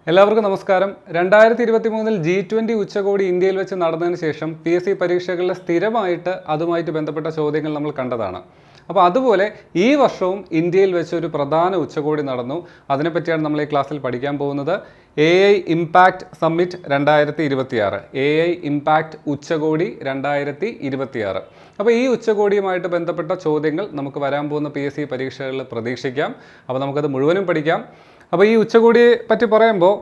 എല്ലാവർക്കും നമസ്കാരം. 2023 G20 ഉച്ചകോടി ഇന്ത്യയിൽ വെച്ച് നടന്നതിന് ശേഷം PSC പരീക്ഷകളിലെ സ്ഥിരമായിട്ട് അതുമായിട്ട് ബന്ധപ്പെട്ട ചോദ്യങ്ങൾ നമ്മൾ കണ്ടതാണ്. അപ്പോൾ അതുപോലെ ഈ വർഷവും ഇന്ത്യയിൽ വെച്ച് ഒരു പ്രധാന ഉച്ചകോടി നടന്നു. അതിനെപ്പറ്റിയാണ് നമ്മൾ ഈ ക്ലാസ്സിൽ പഠിക്കാൻ പോകുന്നത്. AI impact summit 2026, AI impact ഉച്ചകോടി 2026. അപ്പോൾ ഈ ഉച്ചകോടിയുമായിട്ട് ബന്ധപ്പെട്ട ചോദ്യങ്ങൾ നമുക്ക് വരാൻ പോകുന്ന PSC പരീക്ഷകളിൽ പ്രതീക്ഷിക്കാം. അപ്പോൾ നമുക്കത് മുഴുവനും പഠിക്കാം. അപ്പോൾ ഈ ഉച്ചകോടിയെ പറ്റി പറയുമ്പോൾ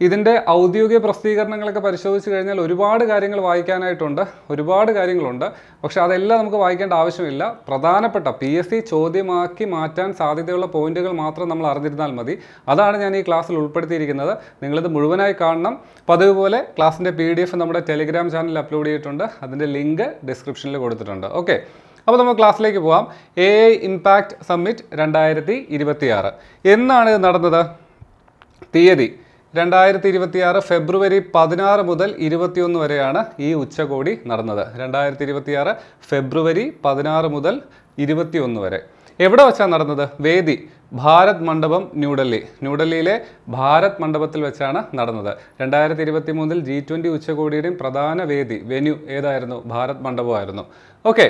ഇതിൻ്റെ ഔദ്യോഗിക പ്രസിദ്ധീകരണങ്ങളൊക്കെ പരിശോധിച്ച് കഴിഞ്ഞാൽ ഒരുപാട് കാര്യങ്ങൾ വായിക്കാനായിട്ടുണ്ട്, ഒരുപാട് കാര്യങ്ങളുണ്ട്. പക്ഷെ അതെല്ലാം നമുക്ക് വായിക്കേണ്ട ആവശ്യമില്ല. പ്രധാനപ്പെട്ട PSC ചോദ്യമാക്കി മാറ്റാൻ സാധ്യതയുള്ള പോയിന്റുകൾ മാത്രം നമ്മൾ അറിഞ്ഞിരുന്നാൽ മതി. അതാണ് ഞാൻ ഈ ക്ലാസ്സിൽ ഉൾപ്പെടുത്തിയിരിക്കുന്നത്. നിങ്ങളിത് മുഴുവനായി കാണണം. പതിവ് പോലെ ക്ലാസ്സിൻ്റെ PDF നമ്മുടെ ടെലിഗ്രാം ചാനലിൽ അപ്ലോഡ് ചെയ്തിട്ടുണ്ട്. അതിൻ്റെ ലിങ്ക് ഡിസ്ക്രിപ്ഷനിൽ കൊടുത്തിട്ടുണ്ട്. ഓക്കെ, അപ്പോൾ നമ്മൾ ക്ലാസ്സിലേക്ക് പോകാം. AI ഇമ്പാക്റ്റ് സമ്മിറ്റ് 2026 എന്നാണ് ഇത് നടന്നത്? തീയതി 2026 ഫെബ്രുവരി 16 മുതൽ 21 വരെയാണ് ഈ ഉച്ചകോടി നടന്നത്. 2026 ഫെബ്രുവരി 16 മുതൽ 21 വരെ. എവിടെ വെച്ചാണ് നടന്നത്? വേദി ഭാരത് മണ്ഡപം, ന്യൂഡൽഹിയിലെ ഭാരത് മണ്ഡപത്തിൽ വെച്ചാണ് നടന്നത്. 2023 G20 ഉച്ചകോടിയുടെയും പ്രധാന വെന്യൂ ഏതായിരുന്നു? ഭാരത് മണ്ഡപമായിരുന്നു. ഓക്കെ,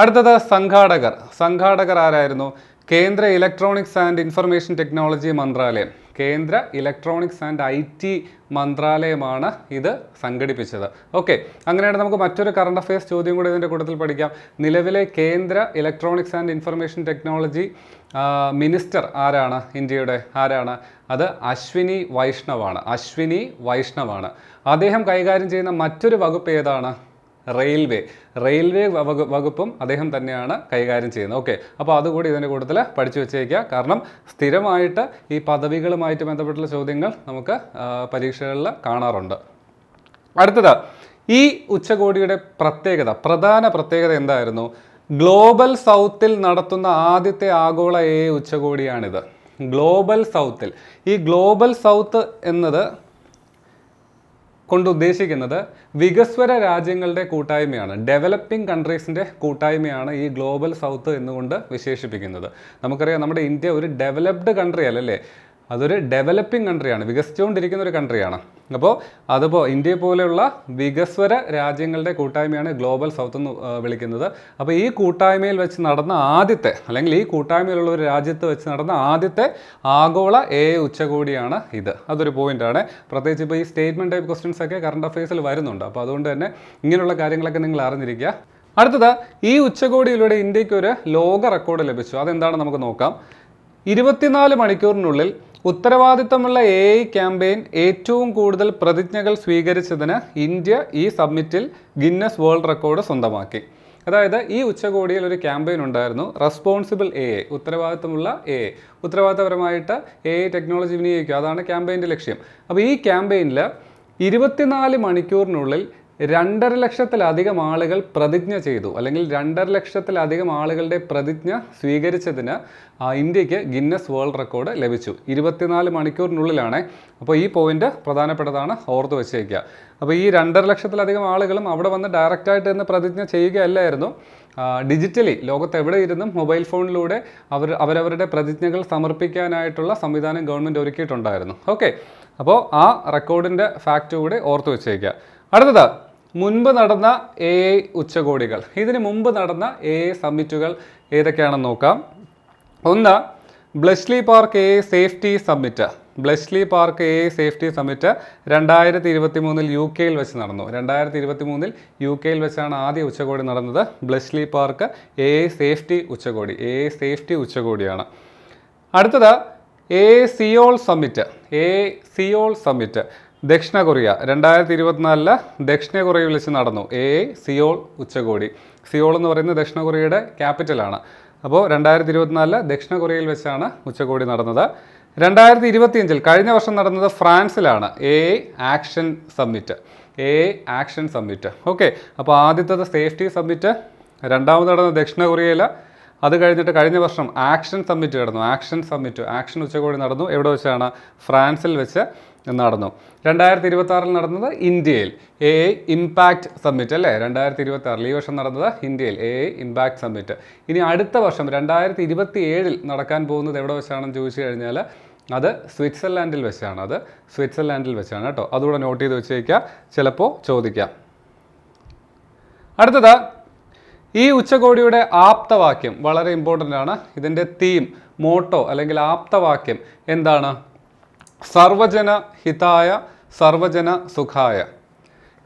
അടുത്തത് സംഘാടകർ ആരായിരുന്നു? കേന്ദ്ര ഇലക്ട്രോണിക്സ് ആൻഡ് ഇൻഫർമേഷൻ ടെക്നോളജി മന്ത്രാലയം, കേന്ദ്ര ഇലക്ട്രോണിക്സ് ആൻഡ് IT മന്ത്രാലയമാണ് ഇത് സംഘടിപ്പിച്ചത്. ഓക്കെ, അങ്ങനെയാണെങ്കിൽ നമുക്ക് മറ്റൊരു കറണ്ട് അഫയേഴ്സ് ചോദ്യം കൂടി ഇതിൻ്റെ കൂട്ടത്തിൽ പഠിക്കാം. നിലവിലെ കേന്ദ്ര electronics and information technology minister ആരാണ്? ഇന്ത്യയുടെ ആരാണ്? അത് അശ്വിനി വൈഷ്ണവാണ്. അദ്ദേഹം കൈകാര്യം ചെയ്യുന്ന മറ്റൊരു വകുപ്പ് ഏതാണ്? റെയിൽവേ വകുപ്പും അദ്ദേഹം തന്നെയാണ് കൈകാര്യം ചെയ്യുന്നത്. ഓക്കെ, അപ്പോൾ അതുകൂടി ഇതിൻ്റെ കൂട്ടത്തിൽ പഠിച്ചു വെച്ചേക്കുക. കാരണം സ്ഥിരമായിട്ട് ഈ പദവികളുമായിട്ട് ബന്ധപ്പെട്ടുള്ള ചോദ്യങ്ങൾ നമുക്ക് പരീക്ഷകളിൽ കാണാറുണ്ട്. അടുത്തത്, ഈ ഉച്ചകോടിയുടെ പ്രധാന പ്രത്യേകത എന്തായിരുന്നു? ഗ്ലോബൽ സൗത്തിൽ നടത്തുന്ന ആദ്യത്തെ ആഗോള AI ഉച്ചകോടിയാണിത്. ഗ്ലോബൽ സൗത്തിൽ, ഈ ഗ്ലോബൽ സൗത്ത് എന്നത് കൊണ്ട് ഉദ്ദേശിക്കുന്നത് വികസ്വര രാജ്യങ്ങളുടെ കൂട്ടായ്മയാണ്, ഡെവലപ്പിംഗ് കൺട്രീസിൻ്റെ കൂട്ടായ്മയാണ് ഈ ഗ്ലോബൽ സൗത്ത് എന്നുകൊണ്ട് വിശേഷിപ്പിക്കുന്നത്. നമുക്കറിയാം നമ്മുടെ ഇന്ത്യ ഒരു ഡെവലപ്ഡ് കൺട്രി അല്ലല്ലേ, അതൊരു ഡെവലപ്പിംഗ് കൺട്രിയാണ്, വികസിച്ചുകൊണ്ടിരിക്കുന്ന ഒരു കൺട്രിയാണ്. അപ്പോൾ ഇന്ത്യയെ പോലെയുള്ള വികസ്വര രാജ്യങ്ങളുടെ കൂട്ടായ്മയാണ് ഗ്ലോബൽ സൗത്ത് എന്ന് വിളിക്കുന്നത്. അപ്പോൾ ഈ കൂട്ടായ്മയിൽ വെച്ച് നടന്ന ആദ്യത്തെ, അല്ലെങ്കിൽ ഈ കൂട്ടായ്മയിലുള്ള ഒരു രാജ്യത്ത് വെച്ച് നടന്ന ആദ്യത്തെ ആഗോള AI ഉച്ചകോടിയാണ് ഇത്. അതൊരു പോയിന്റാണ്. പ്രത്യേകിച്ച് ഇപ്പോൾ ഈ സ്റ്റേറ്റ്മെൻറ്റ് ടൈപ്പ് ക്വസ്റ്റ്യൻസ് ഒക്കെ കറണ്ട് അഫയേഴ്സിൽ വരുന്നുണ്ട്. അപ്പോൾ അതുകൊണ്ട് തന്നെ ഇങ്ങനെയുള്ള കാര്യങ്ങളൊക്കെ നിങ്ങൾ അറിഞ്ഞിരിക്കുക. അടുത്തത്, ഈ ഉച്ചകോടിയിലൂടെ ഇന്ത്യക്ക് ഒരു ലോക റെക്കോർഡ് ലഭിച്ചു. അതെന്താണ് നമുക്ക് നോക്കാം. 24 മണിക്കൂറിനുള്ളിൽ ഉത്തരവാദിത്തമുള്ള AI ക്യാമ്പയിൻ ഏറ്റവും കൂടുതൽ പ്രതിജ്ഞകൾ സ്വീകരിച്ചതിന് ഇന്ത്യ ഈ സബ്മിറ്റിൽ ഗിന്നസ് വേൾഡ് റെക്കോർഡ് സ്വന്തമാക്കി. അതായത് ഈ ഉച്ചകോടിയിൽ ഒരു ക്യാമ്പയിൻ ഉണ്ടായിരുന്നു, റെസ്പോൺസിബിൾ AI, ഉത്തരവാദിത്തപരമായിട്ട് AI ടെക്നോളജി വിനിയോഗിക്കുക. അതാണ് ക്യാമ്പയിൻ്റെ ലക്ഷ്യം. അപ്പോൾ ഈ ക്യാമ്പയിനിൽ 24 മണിക്കൂറിനുള്ളിൽ 2.5 ലക്ഷത്തിലധികം ആളുകൾ പ്രതിജ്ഞ ചെയ്തു, അല്ലെങ്കിൽ 2.5 ലക്ഷത്തിലധികം ആളുകളുടെ പ്രതിജ്ഞ സ്വീകരിച്ചതിന് ഇന്ത്യക്ക് ഗിന്നസ് വേൾഡ് റെക്കോർഡ് ലഭിച്ചു. 24 മണിക്കൂറിനുള്ളിലാണ്. അപ്പോൾ ഈ പോയിന്റ് പ്രധാനപ്പെട്ടതാണ്, ഓർത്ത് വെച്ചേക്കുക. അപ്പോൾ ഈ 2.5 ലക്ഷത്തിലധികം ആളുകളും അവിടെ വന്ന് ഡയറക്റ്റായിട്ട് ഇന്ന് പ്രതിജ്ഞ ചെയ്യുകയല്ലായിരുന്നു, ഡിജിറ്റലി ലോകത്ത് എവിടെ ഇരുന്നും മൊബൈൽ ഫോണിലൂടെ അവരവരുടെ പ്രതിജ്ഞകൾ സമർപ്പിക്കാനായിട്ടുള്ള സംവിധാനം ഗവൺമെൻറ് ഒരുക്കിയിട്ടുണ്ടായിരുന്നു. ഓക്കെ, അപ്പോൾ ആ റെക്കോർഡിൻ്റെ ഫാക്റ്റ് കൂടി ഓർത്ത് വെച്ചേക്കുക. അടുത്തത്, മുൻപ് നടന്ന AI ഉച്ചകോടികൾ. ഇതിന് മുമ്പ് നടന്ന AI സമ്മിറ്റുകൾ ഏതൊക്കെയാണെന്ന് നോക്കാം. ഒന്ന്, Bletchley Park AI safety summit. 2023 UK വെച്ച് നടന്നു. 2023 UK വെച്ചാണ് ആദ്യ ഉച്ചകോടി നടന്നത്. ബ്ലെഷ്ലി പാർക്ക് AI സേഫ്റ്റി ഉച്ചകോടിയാണ്. അടുത്തത്, AI സിയോൾ സമ്മിറ്റ് ദക്ഷിണ കൊറിയ. 2024 ദക്ഷിണ കൊറിയയിൽ വെച്ച് നടന്നു AI സിയോൾ ഉച്ചകോടി. സിയോൾ എന്ന് പറയുന്നത് ദക്ഷിണ കൊറിയയുടെ ക്യാപിറ്റലാണ്. അപ്പോൾ 2024 ദക്ഷിണ കൊറിയയിൽ വെച്ചാണ് ഉച്ചകോടി നടന്നത്. 2025 കഴിഞ്ഞ വർഷം നടന്നത് ഫ്രാൻസിലാണ്, AI ആക്ഷൻ സമ്മിറ്റ്. ഓക്കെ, അപ്പോൾ ആദ്യത്തത് സേഫ്റ്റി സമ്മിറ്റ്, രണ്ടാമത് നടന്നത് ദക്ഷിണ കൊറിയയിൽ. അത് കഴിഞ്ഞിട്ട് കഴിഞ്ഞ വർഷം ആക്ഷൻ ഉച്ചകോടി നടന്നു. എവിടെ വെച്ചാണ്? ഫ്രാൻസിൽ വെച്ച് നടന്നു. 2026 നടന്നത് ഇന്ത്യയിൽ AI ഇമ്പാക്റ്റ് സമ്മിറ്റ് അല്ലേ. 2026 ഈ വർഷം നടന്നത് ഇന്ത്യയിൽ AI ഇമ്പാക്റ്റ് സമ്മിറ്റ്. ഇനി അടുത്ത വർഷം 2027 നടക്കാൻ പോകുന്നത് എവിടെ വെച്ചാണെന്ന് ചോദിച്ചു കഴിഞ്ഞാൽ അത് സ്വിറ്റ്സർലാൻഡിൽ വെച്ചാണ് കേട്ടോ. അതുകൂടെ നോട്ട് ചെയ്ത് വെച്ചേക്കുക, ചിലപ്പോൾ ചോദിക്കാം. അടുത്തത്, ഈ ഉച്ചകോടിയുടെ ആപ്തവാക്യം വളരെ ഇമ്പോർട്ടൻ്റ് ആണ്. ഇതിൻ്റെ തീം, മോട്ടോ അല്ലെങ്കിൽ ആപ്തവാക്യം എന്താണ്? സർവജന ഹിതായ സർവജന സുഖായ.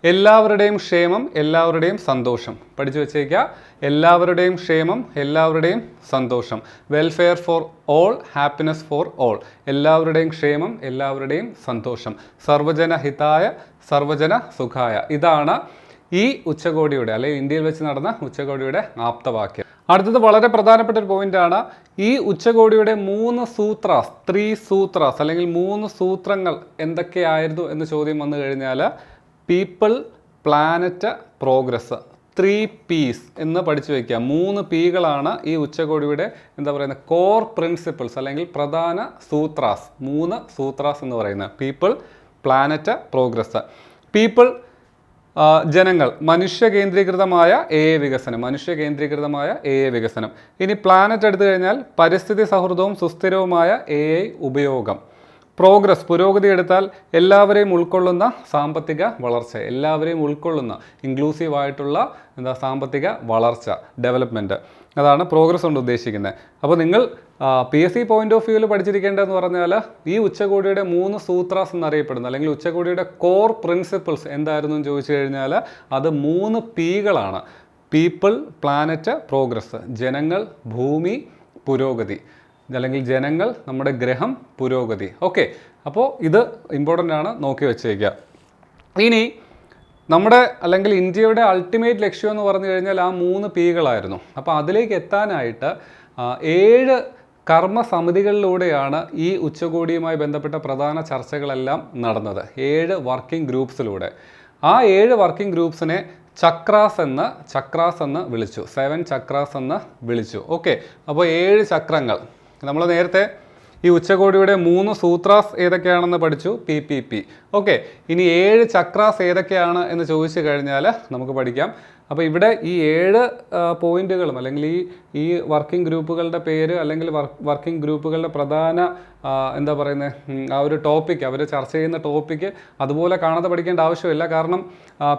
എല്ലാവരുടെയും ക്ഷേമം, എല്ലാവരുടെയും സന്തോഷം. പഠിച്ചു വെച്ചേക്കുക, എല്ലാവരുടെയും ക്ഷേമം, എല്ലാവരുടെയും സന്തോഷം. Welfare for all, happiness for all. എല്ലാവരുടെയും ക്ഷേമം, എല്ലാവരുടെയും സന്തോഷം. സർവജന ഹിതായ സർവജന സുഖായ. ഇതാണ് ഈ ഉച്ചകോടിയുടെ അല്ലെങ്കിൽ ഇന്ത്യയിൽ വെച്ച് നടന്ന ഉച്ചകോടിയുടെ ആപ്തവാക്യം. അടുത്തത് വളരെ പ്രധാനപ്പെട്ട ഒരു പോയിന്റാണ്. ഈ ഉച്ചകോടിയുടെ 3 സൂത്രാസ്, 3 സൂത്രാസ് അല്ലെങ്കിൽ 3 സൂത്രങ്ങൾ എന്തൊക്കെയായിരുന്നു എന്ന് ചോദ്യം വന്നു കഴിഞ്ഞാൽ, പീപ്പിൾ, പ്ലാനറ്റ്, പ്രോഗ്രസ്. 3 P's എന്ന് പഠിച്ചു വയ്ക്കുക. 3 Pകളാണ് ഈ ഉച്ചകോടിയുടെ കോർ പ്രിൻസിപ്പിൾസ് അല്ലെങ്കിൽ പ്രധാന സൂത്രാസ്. 3 സൂത്രാസ് എന്ന് പറയുന്നത് പീപ്പിൾ, പ്ലാനറ്റ്, പ്രോഗ്രസ്. പീപ്പിൾ, ജനങ്ങൾ, മനുഷ്യ കേന്ദ്രീകൃതമായ വികസനം. ഇനി പ്ലാനറ്റ് എടുത്തു കഴിഞ്ഞാൽ പരിസ്ഥിതി സൗഹൃദവും സുസ്ഥിരവുമായ ഉപയോഗം. പ്രോഗ്രസ്, പുരോഗതി എടുത്താൽ എല്ലാവരെയും ഉൾക്കൊള്ളുന്ന സാമ്പത്തിക വളർച്ച, ഇൻക്ലൂസീവ് ആയിട്ടുള്ള സാമ്പത്തിക വളർച്ച, ഡെവലപ്മെൻറ്റ്. അതാണ് പ്രോഗ്രസ് കൊണ്ട് ഉദ്ദേശിക്കുന്നത്. അപ്പോൾ നിങ്ങൾ PSC പോയിന്റ് ഓഫ് വ്യൂവിൽ പഠിച്ചിരിക്കേണ്ടതെന്ന് പറഞ്ഞാൽ ഈ ഉച്ചകോടിയുടെ 3 സൂത്രാസ് എന്നറിയപ്പെടുന്നു അല്ലെങ്കിൽ ഉച്ചകോടിയുടെ കോർ പ്രിൻസിപ്പിൾസ് എന്തായിരുന്നു എന്ന് ചോദിച്ചു കഴിഞ്ഞാൽ അത് 3 Pകളാണ്. People, planet, progress. ജനങ്ങൾ, ഭൂമി, പുരോഗതി. അല്ലെങ്കിൽ ജനങ്ങൾ, നമ്മുടെ ഗ്രഹം, പുരോഗതി. ഓക്കെ, അപ്പോൾ ഇത് ഇമ്പോർട്ടൻ്റ് ആണ്, നോക്കി വെച്ചേക്കുക. ഇനി നമ്മുടെ അല്ലെങ്കിൽ ഇന്ത്യയുടെ അൾട്ടിമേറ്റ് ലക്ഷ്യം എന്ന് പറഞ്ഞു കഴിഞ്ഞാൽ ആ 3 Pകളായിരുന്നു. അപ്പോൾ അതിലേക്ക് എത്താനായിട്ട് 7 കർമ്മസമിതികളിലൂടെയാണ് ഈ ഉച്ചകോടിയുമായി ബന്ധപ്പെട്ട പ്രധാന ചർച്ചകളെല്ലാം നടന്നത്. 7 വർക്കിംഗ് ഗ്രൂപ്പ്സിലൂടെ. ആ 7 വർക്കിംഗ് ഗ്രൂപ്പ്സിനെ ചക്രാസ് എന്ന് വിളിച്ചു. 7 ചക്രാസ് എന്ന് വിളിച്ചു. ഓക്കെ, അപ്പോൾ 7 ചക്രങ്ങൾ. നമ്മൾ നേരത്തെ ഈ ഉച്ചകോടിയുടെ 3 സൂത്രാസ് ഏതൊക്കെയാണെന്ന് പഠിച്ചു, PPP. ഓക്കെ, ഇനി 7 ചക്രാസ് ഏതൊക്കെയാണ് എന്ന് ചോദിച്ചു കഴിഞ്ഞാൽ നമുക്ക് പഠിക്കാം. അപ്പോൾ ഇവിടെ ഈ 7 പോയിന്റുകളും അല്ലെങ്കിൽ ഈ വർക്കിംഗ് ഗ്രൂപ്പുകളുടെ പേര് അല്ലെങ്കിൽ വർക്കിംഗ് ഗ്രൂപ്പുകളുടെ പ്രധാന ആ ഒരു ടോപ്പിക്ക്, അവർ ചർച്ച ചെയ്യുന്ന ടോപ്പിക്ക് അതുപോലെ കാണാതെ പഠിക്കേണ്ട ആവശ്യമില്ല. കാരണം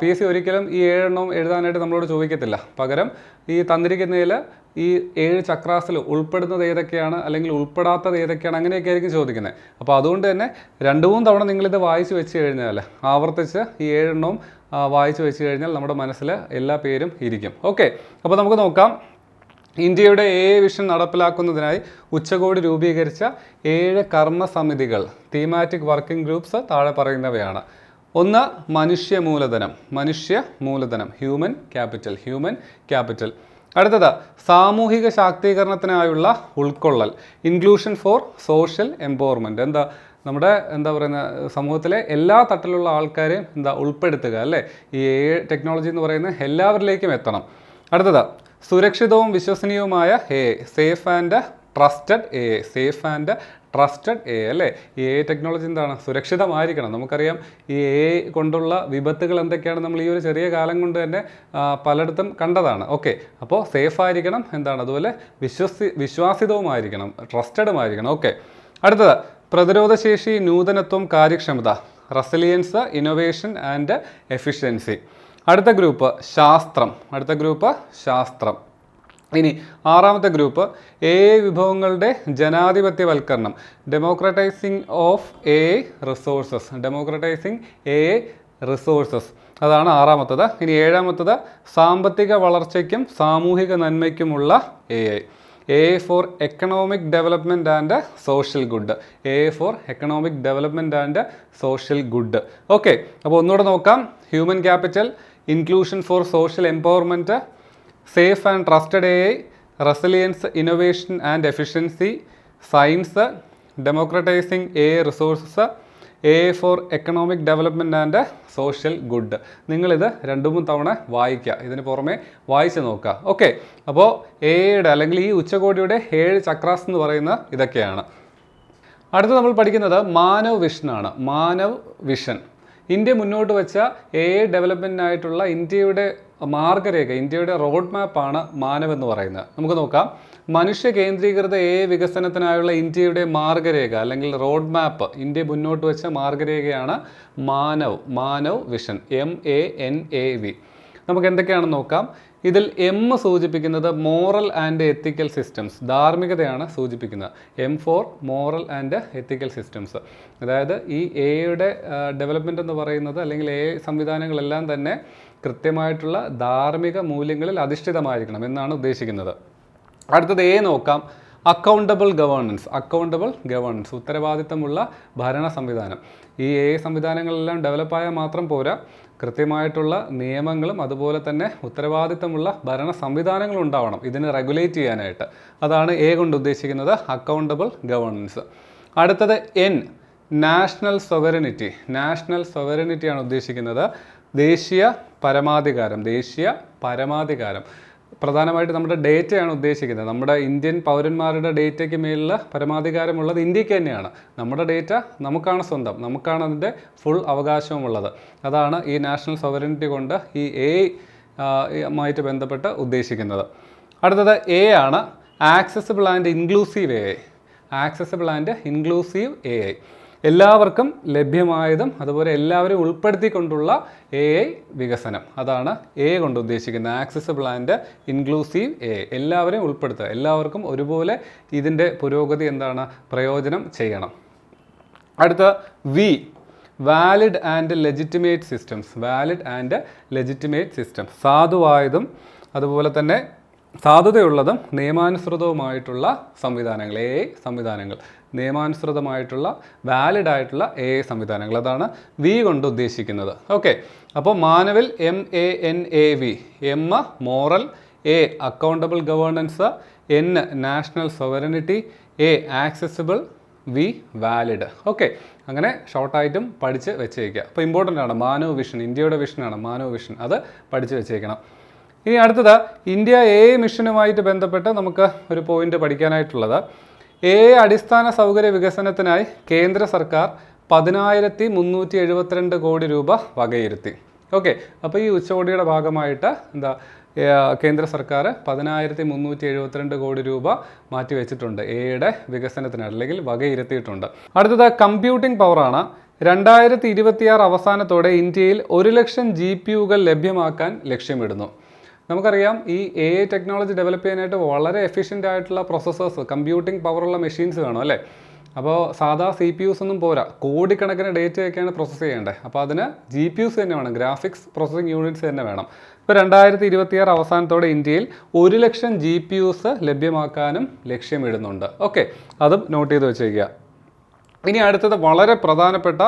PSC ഒരിക്കലും ഈ 7 എണ്ണം എഴുതാനായിട്ട് നമ്മളോട് ചോദിക്കത്തില്ല. പകരം ഈ തന്നിരിക്കുന്നതിൽ ഈ 7 ചക്രാസിൽ ഉൾപ്പെടുന്നത് ഏതൊക്കെയാണ് അല്ലെങ്കിൽ ഉൾപ്പെടാത്തത് ഏതൊക്കെയാണ്, അങ്ങനെയൊക്കെ ആയിരിക്കും ചോദിക്കുന്നത്. അപ്പോൾ അതുകൊണ്ട് തന്നെ 2-3 തവണ നിങ്ങളിത് വായിച്ച് വെച്ച് കഴിഞ്ഞാൽ, ആവർത്തിച്ച് ഈ 7 എണ്ണവും വായിച്ച് വെച്ച് കഴിഞ്ഞാൽ നമ്മുടെ മനസ്സിൽ എല്ലാ പേരും ഇരിക്കും. ഓക്കെ, അപ്പോൾ നമുക്ക് നോക്കാം. ഇന്ത്യയുടെ വിഷൻ നടപ്പിലാക്കുന്നതിനായി ഉച്ചകോടി രൂപീകരിച്ച 7 കർമ്മസമിതികൾ, തീമാറ്റിക് വർക്കിംഗ് ഗ്രൂപ്പ്സ് താഴെ പറയുന്നവയാണ്. 1, മനുഷ്യ മൂലധനം, ഹ്യൂമൻ ക്യാപിറ്റൽ. അടുത്തത്, സാമൂഹിക ശാക്തീകരണത്തിനായുള്ള ഉൾക്കൊള്ളൽ, ഇൻക്ലൂഷൻ ഫോർ സോഷ്യൽ എംപവർമെൻറ്റ്. നമ്മുടെ സമൂഹത്തിലെ എല്ലാ തട്ടിലുള്ള ആൾക്കാരെയും ഉൾപ്പെടുത്തുക അല്ലേ. ഈ ടെക്നോളജി എന്ന് പറയുന്നത് എല്ലാവരിലേക്കും എത്തണം. അടുത്തത്, സുരക്ഷിതവും വിശ്വസനീയവുമായ സേഫ് ആൻഡ് ട്രസ്റ്റഡ് അല്ലേ. ഈ ടെക്നോളജി സുരക്ഷിതമായിരിക്കണം. നമുക്കറിയാം ഈ കൊണ്ടുള്ള വിപത്തുകൾ എന്തൊക്കെയാണ് നമ്മൾ ഈ ഒരു ചെറിയ കാലം കൊണ്ട് തന്നെ പലയിടത്തും കണ്ടതാണ്. ഓക്കെ, അപ്പോൾ സേഫ് ആയിരിക്കണം, അതുപോലെ വിശ്വാസിതവുമായിരിക്കണം, ട്രസ്റ്റഡുമായിരിക്കണം. ഓക്കെ, അടുത്തത്, പ്രതിരോധശേഷി, നൂതനത്വം, കാര്യക്ഷമത, റെസിലിയൻസ്, ഇന്നോവേഷൻ ആൻഡ് എഫിഷ്യൻസി. അടുത്ത ഗ്രൂപ്പ് ശാസ്ത്രം. ഇനി 6ാമത്തെ ഗ്രൂപ്പ് വിഭവങ്ങളുടെ ജനാധിപത്യവൽക്കരണം, ഡെമോക്രറ്റൈസിങ് ഓഫ് റിസോഴ്സസ്. അതാണ് 6ാമത്തത്. ഇനി 7ാമത്തത്, സാമ്പത്തിക വളർച്ചയ്ക്കും സാമൂഹിക നന്മയ്ക്കുമുള്ള for economic development and social good. Okay, അപ്പോൾ ഒന്നുകൂടെ നോക്കാം. Human capital, inclusion for social empowerment, safe and trusted resilience, innovation and efficiency, science, democratising resources, for economic development and social good. നിങ്ങളിത് 2-3 തവണ വായിക്കുക, ഇതിന് പുറമെ വായിച്ച് നോക്കുക. ഓക്കെ, അപ്പോൾ അല്ലെങ്കിൽ ഈ ഉച്ചകോടിയുടെ 7 ചക്രാസ് എന്ന് പറയുന്ന ഇതൊക്കെയാണ്. അടുത്ത നമ്മൾ പഠിക്കുന്നത് മാനവ് വിഷൻ. ഇന്ത്യ മുന്നോട്ട് വെച്ച ഡെവലപ്മെൻറ്റിനായിട്ടുള്ള ഇന്ത്യയുടെ മാർഗരേഖ, ഇന്ത്യയുടെ റോഡ് മാപ്പാണ് മാനവ് എന്ന് പറയുന്നത്. നമുക്ക് നോക്കാം. മനുഷ്യ കേന്ദ്രീകൃത വികസനത്തിനായുള്ള ഇന്ത്യയുടെ മാർഗരേഖ അല്ലെങ്കിൽ റോഡ് മാപ്പ് ഇന്ത്യ മുന്നോട്ട് വെച്ച മാർഗരേഖയാണ് മാനവ് വിഷൻ MANAV. നമുക്ക് എന്തൊക്കെയാണെന്ന് നോക്കാം. ഇതിൽ M സൂചിപ്പിക്കുന്നത് മോറൽ ആൻഡ് എത്തിക്കൽ സിസ്റ്റംസ്, ധാർമ്മികതയാണ് സൂചിപ്പിക്കുന്നത്. M for moral and ethical systems. അതായത് ഈ എയുടെ ഡെവലപ്മെൻറ്റ് എന്ന് പറയുന്നത് അല്ലെങ്കിൽ സംവിധാനങ്ങളെല്ലാം തന്നെ കൃത്യമായിട്ടുള്ള ധാർമ്മിക മൂല്യങ്ങളിൽ അധിഷ്ഠിതമായിരിക്കണം എന്നാണ് ഉദ്ദേശിക്കുന്നത്. അടുത്തത് നോക്കാം. അക്കൗണ്ടബിൾ ഗവേണൻസ്, ഉത്തരവാദിത്തമുള്ള ഭരണ സംവിധാനം. ഈ സംവിധാനങ്ങളെല്ലാം ഡെവലപ്പായാൽ മാത്രം പോരാ, കൃത്യമായിട്ടുള്ള നിയമങ്ങളും അതുപോലെ തന്നെ ഉത്തരവാദിത്തമുള്ള ഭരണ സംവിധാനങ്ങളും ഉണ്ടാവണം ഇതിനെ റെഗുലേറ്റ് ചെയ്യാനായിട്ട്. അതാണ് കൊണ്ട് ഉദ്ദേശിക്കുന്നത്, അക്കൗണ്ടബിൾ ഗവേണൻസ്. അടുത്തത് നാഷണൽ സൊവറിനിറ്റിയാണ് ഉദ്ദേശിക്കുന്നത്. ദേശീയ പരമാധികാരം. പ്രധാനമായിട്ട് നമ്മുടെ ഡേറ്റയാണ് ഉദ്ദേശിക്കുന്നത്. നമ്മുടെ ഇന്ത്യൻ പൗരന്മാരുടെ ഡേറ്റയ്ക്ക് മേലുള്ള പരമാധികാരമുള്ളത് ഇന്ത്യക്ക് തന്നെയാണ്. നമ്മുടെ ഡേറ്റ നമുക്കാണ് സ്വന്തം, നമുക്കാണ് അതിൻ്റെ ഫുൾ അവകാശവുമുള്ളത്. അതാണ് ഈ നാഷണൽ സൊവറിനിറ്റി കൊണ്ട് ഈ മായിട്ട് ബന്ധപ്പെട്ട് ഉദ്ദേശിക്കുന്നത്. അടുത്തത് ആണ് ആക്സസിബിൾ ആൻഡ് ഇൻക്ലൂസീവ് AI. എല്ലാവർക്കും ലഭ്യമായതും അതുപോലെ എല്ലാവരും ഉൾപ്പെടുത്തിക്കൊണ്ടുള്ള AI വികസനം. അതാണ് കൊണ്ട് ഉദ്ദേശിക്കുന്നത്, ആക്സസിബിൾ ആൻഡ് ഇൻക്ലൂസീവ് AI. എല്ലാവരെയും ഉൾപ്പെടുത്തുക, എല്ലാവർക്കും ഒരുപോലെ ഇതിൻ്റെ പുരോഗതി പ്രയോജനം ചെയ്യണം. അടുത്ത വാലിഡ് ആൻഡ് ലെജിറ്റിമേറ്റ് സിസ്റ്റംസ്. സാധുവായതും അതുപോലെ തന്നെ സാധുതയുള്ളതും നിയമാനുസൃതവുമായിട്ടുള്ള സംവിധാനങ്ങൾ, സംവിധാനങ്ങൾ, നിയമാനുസൃതമായിട്ടുള്ള വാലിഡ് ആയിട്ടുള്ള സംവിധാനങ്ങൾ. അതാണ് കൊണ്ട് ഉദ്ദേശിക്കുന്നത്. ഓക്കെ, അപ്പോൾ മാനവിൽ MANAV, moral, accountable governance, national sovereignty, accessible, valid. Okay, അങ്ങനെ ഷോർട്ടായിട്ടും പഠിച്ച് വെച്ചേക്കുക. അപ്പോൾ ഇമ്പോർട്ടൻ്റ് ആണ് മാനവ് വിഷൻ, ഇന്ത്യയുടെ വിഷനാണ് മാനവ് വിഷൻ, അത് പഠിച്ച് വെച്ചേക്കണം. ഇനി അടുത്തത് ഇന്ത്യ മിഷനുമായിട്ട് ബന്ധപ്പെട്ട് നമുക്ക് ഒരു പോയിന്റ് പഠിക്കാനായിട്ടുള്ളത്, അടിസ്ഥാന സൗകര്യ വികസനത്തിനായി കേന്ദ്ര സർക്കാർ 10,372 കോടി രൂപ വകയിരുത്തി. ഓക്കെ, അപ്പോൾ ഈ ഉച്ചകോടിയുടെ ഭാഗമായിട്ട് കേന്ദ്ര സർക്കാർ 10,372 കോടി രൂപ മാറ്റിവെച്ചിട്ടുണ്ട് വികസനത്തിനായി, അല്ലെങ്കിൽ വകയിരുത്തിയിട്ടുണ്ട്. അടുത്തത് കമ്പ്യൂട്ടിംഗ് പവറാണ്. 2026 അവസാനത്തോടെ ഇന്ത്യയിൽ 1 ലക്ഷം GPUകൾ ലഭ്യമാക്കാൻ ലക്ഷ്യമിടുന്നു. നമുക്കറിയാം ഈ ടെക്നോളജി ഡെവലപ്പ് ചെയ്യാനായിട്ട് വളരെ എഫിഷ്യൻ്റ് ആയിട്ടുള്ള പ്രോസസ്സേഴ്സ്, കമ്പ്യൂട്ടിംഗ് പവറുള്ള മെഷീൻസ് വേണം അല്ലേ. അപ്പോൾ സാധാ CPUs ഒന്നും പോരാ, കോടിക്കണക്കിന് ഡേറ്റയൊക്കെയാണ് പ്രോസസ്സ് ചെയ്യേണ്ടത്. അപ്പോൾ അതിന് GPUs തന്നെ വേണം, ഗ്രാഫിക്സ് പ്രോസസ്സിംഗ് യൂണിറ്റ്സ് തന്നെ വേണം. ഇപ്പോൾ 2026 അവസാനത്തോടെ ഇന്ത്യയിൽ 1 ലക്ഷം GPUs ലഭ്യമാക്കാനും ലക്ഷ്യമിടുന്നുണ്ട്. ഓക്കെ, അതും നോട്ട് ചെയ്ത് വെച്ചേക്കുക. ഇനി അടുത്തത് വളരെ പ്രധാനപ്പെട്ട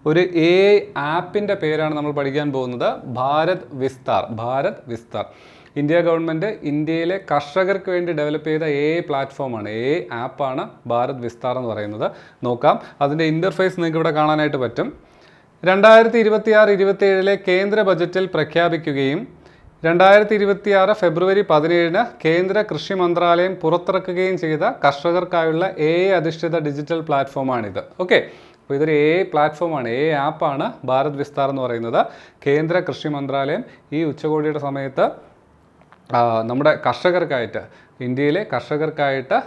ഒരു ആപ്പിൻ്റെ പേരാണ് നമ്മൾ പഠിക്കാൻ പോകുന്നത്, ഭാരത് വിസ്താർ. ഇന്ത്യ ഗവൺമെൻറ് ഇന്ത്യയിലെ കർഷകർക്ക് വേണ്ടി ഡെവലപ്പ് ചെയ്ത പ്ലാറ്റ്ഫോമാണ്, ആപ്പാണ് ഭാരത് വിസ്താർ എന്ന് പറയുന്നത്. നോക്കാം, അതിൻ്റെ ഇൻ്റർഫേസ് നിങ്ങൾക്ക് ഇവിടെ കാണാനായിട്ട് പറ്റും. 2026-27 കേന്ദ്ര ബജറ്റിൽ പ്രഖ്യാപിക്കുകയും 2026 ഫെബ്രുവരി 17 കേന്ദ്ര കൃഷി മന്ത്രാലയം പുറത്തിറക്കുകയും ചെയ്ത കർഷകർക്കായുള്ള അധിഷ്ഠിത ഡിജിറ്റൽ പ്ലാറ്റ്ഫോമാണിത്. ഓക്കെ, അപ്പോൾ ഇതൊരു പ്ലാറ്റ്ഫോമാണ്, ആപ്പാണ് ഭാരത് വിസ്താർ എന്ന് പറയുന്നത്. കേന്ദ്ര കൃഷി മന്ത്രാലയം ഈ ഉച്ചകോടിയുടെ സമയത്ത് നമ്മുടെ കർഷകർക്കായിട്ട്, ഇന്ത്യയിലെ കർഷകർക്കായിട്ട്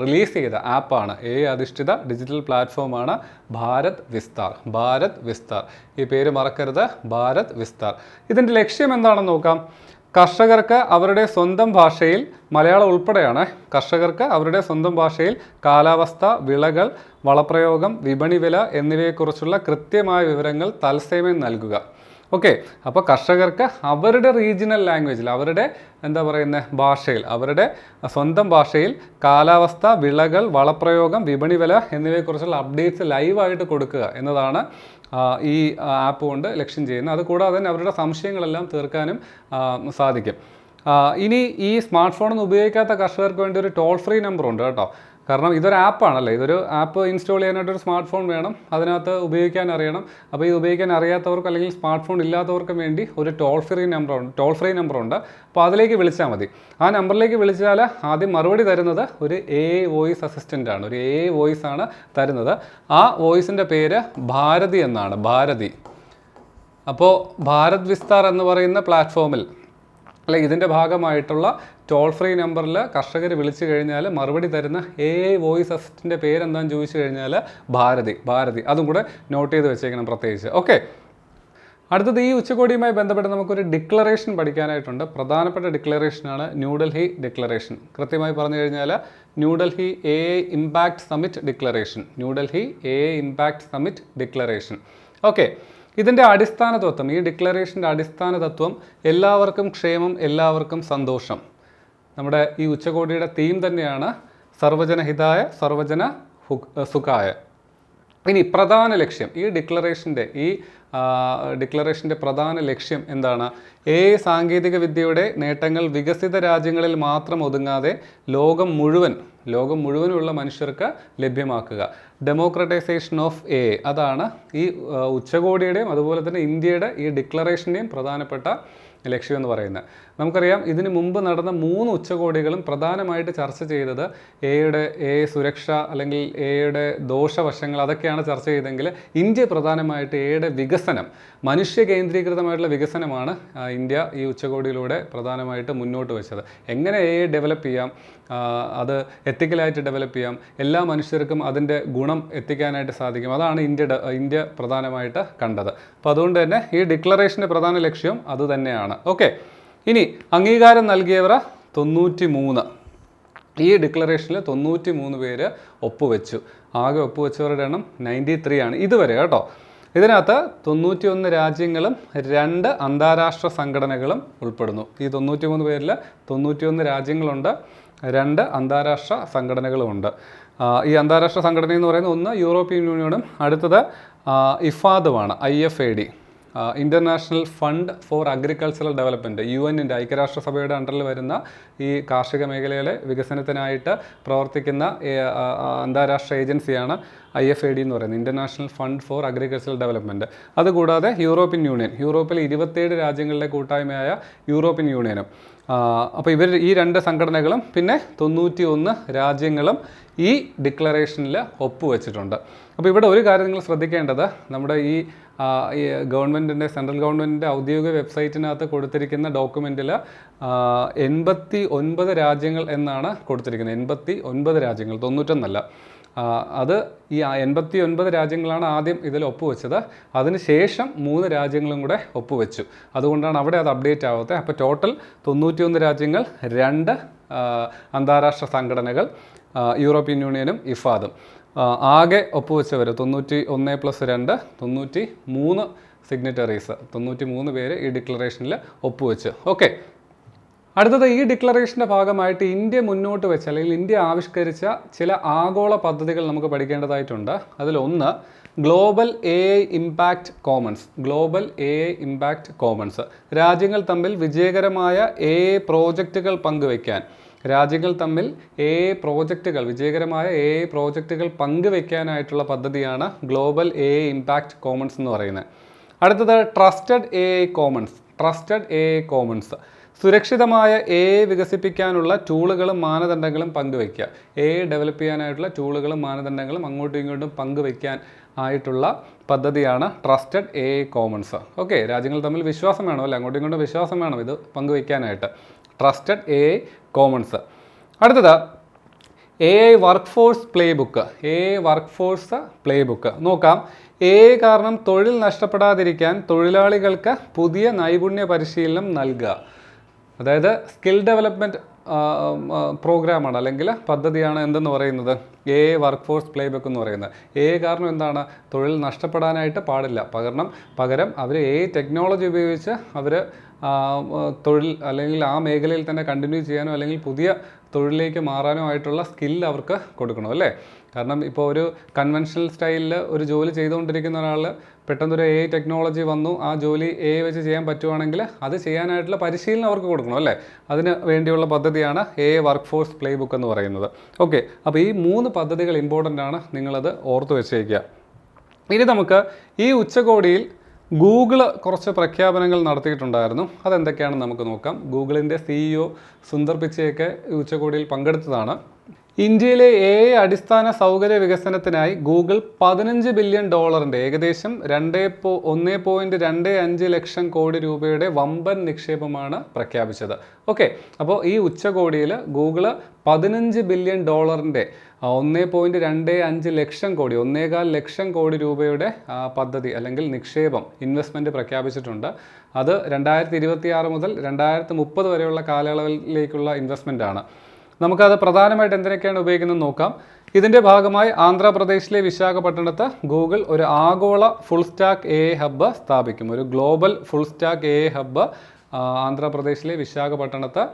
റിലീസ് ചെയ്ത ആപ്പാണ്, അധിഷ്ഠിത ഡിജിറ്റൽ പ്ലാറ്റ്ഫോമാണ് ഭാരത് വിസ്താർ. ഈ പേര് മറക്കരുത്, ഭാരത് വിസ്താർ. ഇതിൻ്റെ ലക്ഷ്യം എന്താണെന്ന് നോക്കാം. കർഷകർക്ക് അവരുടെ സ്വന്തം ഭാഷയിൽ, മലയാളം ഉൾപ്പെടെയാണ്, കർഷകർക്ക് അവരുടെ സ്വന്തം ഭാഷയിൽ കാലാവസ്ഥ, വിളകൾ, വളപ്രയോഗം, വിപണി വില എന്നിവയെക്കുറിച്ചുള്ള കൃത്യമായ വിവരങ്ങൾ തത്സമയം നൽകുക. ഓക്കെ, അപ്പോൾ കർഷകർക്ക് അവരുടെ റീജിയണൽ ലാംഗ്വേജിൽ, അവരുടെ ഭാഷയിൽ, അവരുടെ സ്വന്തം ഭാഷയിൽ കാലാവസ്ഥ, വിളകൾ, വളപ്രയോഗം, വിപണി വില എന്നിവയെക്കുറിച്ചുള്ള അപ്ഡേറ്റ്സ് ലൈവായിട്ട് കൊടുക്കുക എന്നതാണ് ഈ ആപ്പ് കൊണ്ട് ലക്ഷ്യം ചെയ്യുന്നത്. അതുകൂടാതെ തന്നെ അവരുടെ സംശയങ്ങളെല്ലാം തീർക്കാനും സാധിക്കും. ഇനി ഈ സ്മാർട്ട് ഫോണൊന്നും ഉപയോഗിക്കാത്ത കർഷകർക്ക് വേണ്ടി ഒരു ടോൾ ഫ്രീ നമ്പർ ഉണ്ട് കേട്ടോ. കാരണം ഇതൊരു ആപ്പാണല്ലേ, ഇതൊരു ആപ്പ് ഇൻസ്റ്റാൾ ചെയ്യാനായിട്ടൊരു സ്മാർട്ട് ഫോൺ വേണം, അതിനകത്ത് ഉപയോഗിക്കാൻ അറിയണം. അപ്പോൾ ഇത് ഉപയോഗിക്കാൻ അറിയാത്തവർക്ക് അല്ലെങ്കിൽ സ്മാർട്ട് ഫോൺ ഇല്ലാത്തവർക്കും വേണ്ടി ഒരു ടോൾ ഫ്രീ നമ്പർ ഉണ്ട്. അപ്പോൾ അതിലേക്ക് വിളിച്ചാൽ മതി. ആ നമ്പറിലേക്ക് വിളിച്ചാൽ ആദ്യം മറുപടി തരുന്നത് ഒരു വോയിസ് അസിസ്റ്റൻ്റ് ആണ്, ഒരു വോയിസ് ആണ് തരുന്നത്. ആ വോയിസിൻ്റെ പേര് ഭാരതി എന്നാണ്, ഭാരതി. അപ്പോൾ ഭാരത് വിസ്താർ എന്ന് പറയുന്ന പ്ലാറ്റ്ഫോമിൽ അല്ലെങ്കിൽ ഇതിൻ്റെ ഭാഗമായിട്ടുള്ള ടോൾ ഫ്രീ നമ്പറിൽ കർഷകർ വിളിച്ചു കഴിഞ്ഞാൽ മറുപടി തരുന്ന AI വോയിസ് അസിസ്റ്റൻ്റിൻ്റെ പേരെന്താണെന്ന് ചോദിച്ചു കഴിഞ്ഞാൽ ഭാരതി. അതും കൂടെ നോട്ട് ചെയ്ത് വെച്ചേക്കണം പ്രത്യേകിച്ച്. ഓക്കെ, അടുത്തത് ഈ ഉച്ചകോടിയുമായി ബന്ധപ്പെട്ട് നമുക്കൊരു ഡിക്ലറേഷൻ പഠിക്കാനായിട്ടുണ്ട്. പ്രധാനപ്പെട്ട ഡിക്ലറേഷനാണ് ന്യൂഡൽഹി ഡിക്ലറേഷൻ. കൃത്യമായി പറഞ്ഞു കഴിഞ്ഞാൽ New Delhi AI impact summit declaration. Okay, ഇതിൻ്റെ അടിസ്ഥാന തത്വം, ഈ ഡിക്ലറേഷൻ്റെ അടിസ്ഥാന തത്വം എല്ലാവർക്കും ക്ഷേമം, എല്ലാവർക്കും സന്തോഷം. നമ്മുടെ ഈ ഉച്ചകോടിയുടെ തീം തന്നെയാണ് സർവജന ഹിതായ സർവജന സുഖായ. ഇനി പ്രധാന ലക്ഷ്യം, ഈ ഡിക്ലറേഷൻ്റെ പ്രധാന ലക്ഷ്യം എന്താണ്? സാങ്കേതിക വിദ്യയുടെ നേട്ടങ്ങൾ വികസിത രാജ്യങ്ങളിൽ മാത്രം ഒതുങ്ങാതെ ലോകം മുഴുവനുള്ള മനുഷ്യർക്ക് ലഭ്യമാക്കുക. ഡെമോക്രറ്റൈസേഷൻ ഓഫ് അതാണ് ഈ ഉച്ചകോടിയുടെയും അതുപോലെ തന്നെ ഇന്ത്യയുടെ ഈ ഡിക്ലറേഷൻ്റെയും പ്രധാനപ്പെട്ട ലക്ഷ്യം എന്ന് പറയുന്നത്. നമുക്കറിയാം, ഇതിന് മുമ്പ് നടന്ന 3 ഉച്ചകോടികളും പ്രധാനമായിട്ട് ചർച്ച ചെയ്തത് സുരക്ഷ അല്ലെങ്കിൽ എയുടെ ദോഷവശങ്ങൾ അതൊക്കെയാണ് ചർച്ച ചെയ്തെങ്കിൽ ഇന്ത്യ പ്രധാനമായിട്ട് എയുടെ വികസനം, മനുഷ്യ കേന്ദ്രീകൃതമായിട്ടുള്ള വികസനമാണ് ഇന്ത്യ ഈ ഉച്ചകോടിയിലൂടെ പ്രധാനമായിട്ട് മുന്നോട്ട് വെച്ചത്. എങ്ങനെ ഡെവലപ്പ് ചെയ്യാം, അത് എത്തിക്കലായിട്ട് ഡെവലപ്പ് ചെയ്യാം, എല്ലാ മനുഷ്യർക്കും അതിൻ്റെ ഗുണം എത്തിക്കാനായിട്ട് സാധിക്കും, അതാണ് ഇന്ത്യ പ്രധാനമായിട്ട് കണ്ടത്. അപ്പോൾ അതുകൊണ്ട് തന്നെ ഈ ഡിക്ലറേഷൻ്റെ പ്രധാന ലക്ഷ്യം അതുതന്നെയാണ്. ഓക്കെ, ഇനി അംഗീകാരം നൽകിയവർ 93. ഈ ഡിക്ലറേഷനിൽ 93 പേര് ഒപ്പുവെച്ചു. ആകെ ഒപ്പുവെച്ചവരുടെ എണ്ണം 93 ആണ് ഇതുവരെ കേട്ടോ. ഇതിനകത്ത് 91 രാജ്യങ്ങളും 2 അന്താരാഷ്ട്ര സംഘടനകളും ഉൾപ്പെടുന്നു. ഈ 93 പേരിൽ 91 രാജ്യങ്ങളുണ്ട്, 2 അന്താരാഷ്ട്ര സംഘടനകളുമുണ്ട്. ഈ അന്താരാഷ്ട്ര സംഘടന എന്ന് പറയുന്നത് ഒന്ന് യൂറോപ്യൻ യൂണിയനും അടുത്തത് ഇഫാദുമാണ്, IFAD, international fund for agricultural development, UN-ൻ്റെ ഐക്യരാഷ്ട്രസഭയുടെ അണ്ടറിൽ വരുന്ന ഈ കാർഷിക മേഖലയിലെ വികസനത്തിനായിട്ട് പ്രവർത്തിക്കുന്ന അന്താരാഷ്ട്ര ഏജൻസിയാണ് IFAD എന്ന് പറയുന്നത്, international fund for agricultural development. അതുകൂടാതെ യൂറോപ്യൻ യൂണിയൻ, യൂറോപ്പിലെ 27 രാജ്യങ്ങളിലെ കൂട്ടായ്മയായ യൂറോപ്യൻ യൂണിയനും. അപ്പോൾ ഈ 2 സംഘടനകളും പിന്നെ 91 രാജ്യങ്ങളും ഈ ഡിക്ലറേഷനിൽ ഒപ്പുവെച്ചിട്ടുണ്ട്. അപ്പോൾ ഇവിടെ ഒരു കാര്യം നിങ്ങൾ ശ്രദ്ധിക്കേണ്ടത്, നമ്മുടെ ഈ സെൻട്രൽ ഗവൺമെൻറ്റിൻ്റെ ഔദ്യോഗിക വെബ്സൈറ്റിനകത്ത് കൊടുത്തിരിക്കുന്ന ഡോക്യുമെൻറ്റിൽ 89 രാജ്യങ്ങൾ എന്നാണ് കൊടുത്തിരിക്കുന്നത്. 89 രാജ്യങ്ങൾ, 91 അത് ഈ 89 രാജ്യങ്ങളാണ് ആദ്യം ഇതിൽ ഒപ്പുവെച്ചത്. അതിനുശേഷം 3 രാജ്യങ്ങളും കൂടെ ഒപ്പുവെച്ചു. അതുകൊണ്ടാണ് അവിടെ അത് അപ്ഡേറ്റ് ആവാത്തത്. അപ്പോൾ ടോട്ടൽ 91 രാജ്യങ്ങൾ, 2 അന്താരാഷ്ട്ര സംഘടനകൾ, യൂറോപ്യൻ യൂണിയനും ഇഫാദും. ആകെ ഒപ്പുവെച്ചവർ 91 + 2 93 സിഗ്നറ്ററീസ്, 93 പേര് ഈ ഡിക്ലറേഷനിൽ ഒപ്പുവെച്ച്. ഓക്കെ, അടുത്തത് ഈ ഡിക്ലറേഷൻ്റെ ഭാഗമായിട്ട് ഇന്ത്യ മുന്നോട്ട് വെച്ച അല്ലെങ്കിൽ ഇന്ത്യ ആവിഷ്കരിച്ച ചില ആഗോള പദ്ധതികൾ നമുക്ക് പഠിക്കേണ്ടതായിട്ടുണ്ട്. അതിലൊന്ന് ഗ്ലോബൽ AI ഇമ്പാക്റ്റ് കോമൺസ്. രാജ്യങ്ങൾ തമ്മിൽ വിജയകരമായ AI പ്രോജക്റ്റുകൾ പങ്കുവയ്ക്കാൻ, വിജയകരമായ AI പ്രോജക്റ്റുകൾ പങ്കുവയ്ക്കാനായിട്ടുള്ള പദ്ധതിയാണ് ഗ്ലോബൽ AI ഇമ്പാക്റ്റ് കോമൺസ് എന്ന് പറയുന്നത്. അടുത്തത് ട്രസ്റ്റഡ് AI കോമൺസ്. സുരക്ഷിതമായ AI വികസിപ്പിക്കാനുള്ള ടൂളുകളും മാനദണ്ഡങ്ങളും പങ്കുവയ്ക്കുക. AI ഡെവലപ്പ് ചെയ്യാനായിട്ടുള്ള ടൂളുകളും മാനദണ്ഡങ്ങളും അങ്ങോട്ടും ഇങ്ങോട്ടും പങ്കുവയ്ക്കാൻ ആയിട്ടുള്ള പദ്ധതിയാണ് ട്രസ്റ്റഡ് AI കോമൺസ്. ഓക്കെ, രാജ്യങ്ങൾ തമ്മിൽ വിശ്വാസം വേണം അല്ലേ, അങ്ങോട്ടും ഇങ്ങോട്ടും വിശ്വാസം വേണം ഇത് പങ്കുവയ്ക്കാനായിട്ട്. Trusted AI commons. അടുത്തത് AI workforce playbook. നോക്കാം, AI കാരണം തൊഴിൽ നഷ്ടപ്പെടാതിരിക്കാൻ തൊഴിലാളികൾക്ക് പുതിയ നൈപുണ്യ പരിശീലനം നൽകുക. അതായത് സ്കിൽ ഡെവലപ്മെൻറ്റ് പ്രോഗ്രാമാണ് അല്ലെങ്കിൽ പദ്ധതിയാണ് എന്തെന്ന് പറയുന്നത് AI workforce play book എന്ന് പറയുന്നത്. AI കാരണം എന്താണ്, തൊഴിൽ നഷ്ടപ്പെടാനായിട്ട് പാടില്ല. പകരം അവർ AI ടെക്നോളജി ഉപയോഗിച്ച് അവർ തൊഴിൽ അല്ലെങ്കിൽ ആ മേഖലയിൽ തന്നെ കണ്ടിന്യൂ ചെയ്യാനോ അല്ലെങ്കിൽ പുതിയ തൊഴിലിലേക്ക് മാറാനോ ആയിട്ടുള്ള സ്കില്ല് അവർക്ക് കൊടുക്കണം അല്ലേ. കാരണം ഇപ്പോൾ ഒരു കൺവെൻഷണൽ സ്റ്റൈലിൽ ഒരു ജോലി ചെയ്തുകൊണ്ടിരിക്കുന്ന ഒരാൾ പെട്ടെന്നൊരു AI ടെക്നോളജി വന്നു, ആ ജോലി AI വെച്ച് ചെയ്യാൻ പറ്റുവാണെങ്കിൽ അത് ചെയ്യാനായിട്ടുള്ള പരിശീലനം അവർക്ക് കൊടുക്കണം അല്ലേ. അതിന് വേണ്ടിയുള്ള പദ്ധതിയാണ് AI workforce play book എന്ന് പറയുന്നത്. ഓക്കെ, അപ്പോൾ ഈ 3 പദ്ധതികൾ ഇമ്പോർട്ടൻ്റ് ആണ്, നിങ്ങളത് ഓർത്ത് വെച്ചേക്കുക. ഇനി നമുക്ക് ഈ ഉച്ചകോടിയിൽ ഗൂഗിൾ കുറച്ച് പ്രഖ്യാപനങ്ങൾ നടത്തിയിട്ടുണ്ടായിരുന്നു. അതെന്തൊക്കെയാണെന്ന് നമുക്ക് നോക്കാം. ഗൂഗിളിൻ്റെ CEO സുന്ദർ പിച്ചയൊക്കെ ഈ ഉച്ചകോടിയിൽ പങ്കെടുത്തതാണ്. ഇന്ത്യയിലെ അടിസ്ഥാന സൗകര്യ വികസനത്തിനായി ഗൂഗിൾ $15 ബില്യൺ ഏകദേശം 1.25 ലക്ഷം കോടി രൂപയുടെ വമ്പൻ നിക്ഷേപമാണ് പ്രഖ്യാപിച്ചത്. ഓക്കെ, അപ്പോൾ ഈ ഉച്ചകോടിയിൽ ഗൂഗിള് $15 ബില്യൺ 1.25 ലക്ഷം കോടി 1.25 ലക്ഷം കോടി രൂപയുടെ പദ്ധതി അല്ലെങ്കിൽ നിക്ഷേപം ഇൻവെസ്റ്റ്മെൻറ്റ് പ്രഖ്യാപിച്ചിട്ടുണ്ട്. അത് 2026 മുതൽ 2030 വരെയുള്ള കാലയളവിലേക്കുള്ള ഇൻവെസ്റ്റ്മെൻ്റ് ആണ്. നമുക്കത് പ്രധാനമായിട്ട് എന്തിനൊക്കെയാണ് ഉപയോഗിക്കുന്നത് നോക്കാം. ഇതിൻ്റെ ഭാഗമായി ആന്ധ്രാപ്രദേശിലെ വിശാഖപട്ടണത്ത് ഗൂഗിൾ ഒരു ആഗോള ഫുൾ സ്റ്റാക്ക് AI ഹബ്ബ് സ്ഥാപിക്കും. ഒരു global full stack AI hub ആന്ധ്രാപ്രദേശിലെ വിശാഖപട്ടണത്ത്